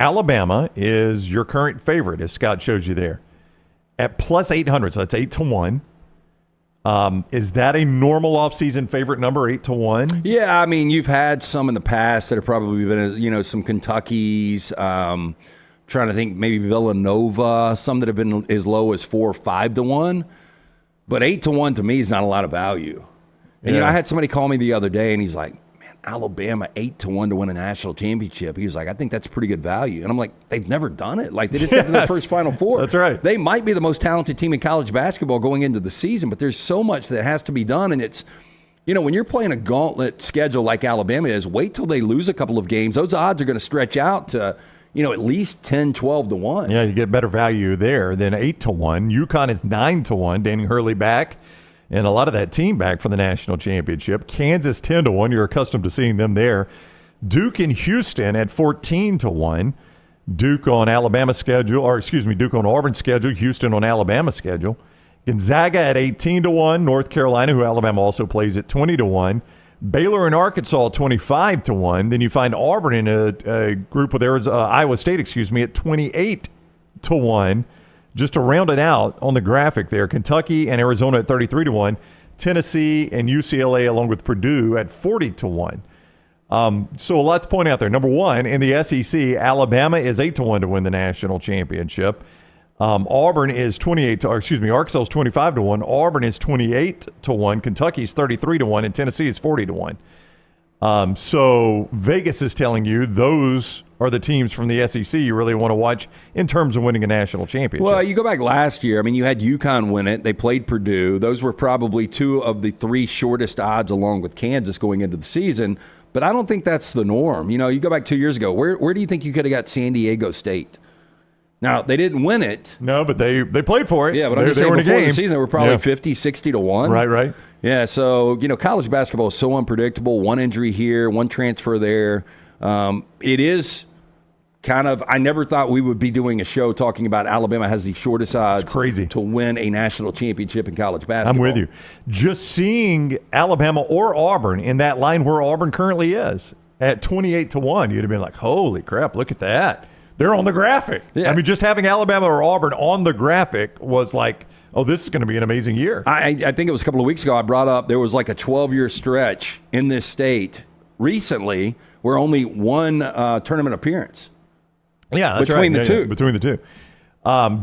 Alabama is your current favorite, as Scott shows you there, at plus 800. So that's 8-1. Is that a normal offseason favorite number, 8-1? Yeah, I mean, you've had some in the past that have probably been, some Kentuckys. Trying to think, maybe Villanova. Some that have been as low as 4 or 5-1. But 8-1 to me is not a lot of value. And I had somebody call me the other day, and he's like, "Man, Alabama 8-1 to win a national championship." He was like, "I think that's pretty good value." And I'm like, "They've never done it. Like, they just got to the first Final Four." That's right. They might be the most talented team in college basketball going into the season, but there's so much that has to be done, and it's, when you're playing a gauntlet schedule like Alabama is, wait till they lose a couple of games. Those odds are going to stretch out to, at least 10, 12-1. Yeah, you get better value there than 8-1. UConn is 9-1. Danny Hurley back, and a lot of that team back for the national championship. Kansas 10-1. You're accustomed to seeing them there. Duke and Houston at 14-1. Duke on Alabama's schedule, Duke on Auburn's schedule. Houston on Alabama's schedule. Gonzaga at 18-1. North Carolina, who Alabama also plays, at 20-1. Baylor and Arkansas 25-1. Then you find Auburn in a group with Iowa State, at 28-1. Just to round it out on the graphic there, Kentucky and Arizona at 33-1. Tennessee and UCLA along with Purdue at 40-1. So a lot to point out there. Number one, in the SEC, Alabama is 8-1 to win the national championship. Auburn is Arkansas is 25-1. Auburn is 28-1. Kentucky is 33-1, and Tennessee is 40-1. So Vegas is telling you those are the teams from the SEC you really want to watch in terms of winning a national championship. Well, you go back last year. I mean, you had UConn win it. They played Purdue. Those were probably two of the three shortest odds along with Kansas going into the season. But I don't think that's the norm. You go back 2 years ago. Where do you think you could have got San Diego State? Now, they didn't win it. No, but they played for it. Yeah, but I'm just saying before the season, they were probably 50, 60-1. Right. Yeah, so, college basketball is so unpredictable. One injury here, one transfer there. It is kind of, I never thought we would be doing a show talking about Alabama has the shortest odds to win a national championship in college basketball. I'm with you. Just seeing Alabama or Auburn in that line where Auburn currently is at 28-1, you'd have been like, holy crap, look at that. They're on the graphic. Yeah. I mean, just having Alabama or Auburn on the graphic was like, oh, this is going to be an amazing year. I think it was a couple of weeks ago I brought up there was like a 12-year stretch in this state recently where only one tournament appearance. Yeah, that's between right. the two. Between the two.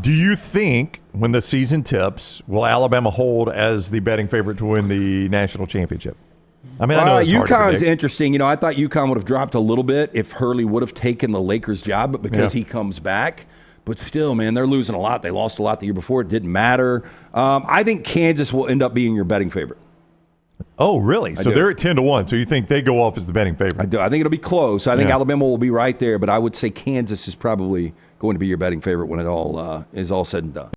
Do you think when the season tips, will Alabama hold as the betting favorite to win the national championship? I mean, I know it's hard to UConn's predict. interesting. I thought UConn would have dropped a little bit if Hurley would have taken the Lakers job, but because he comes back. But still, man, they're losing a lot. They lost a lot the year before. It didn't matter. I think Kansas will end up being your betting favorite. Oh, really? So they're at 10-1. So you think they go off as the betting favorite? I do. I think it'll be close. I think Alabama will be right there, but I would say Kansas is probably going to be your betting favorite when it all is all said and done.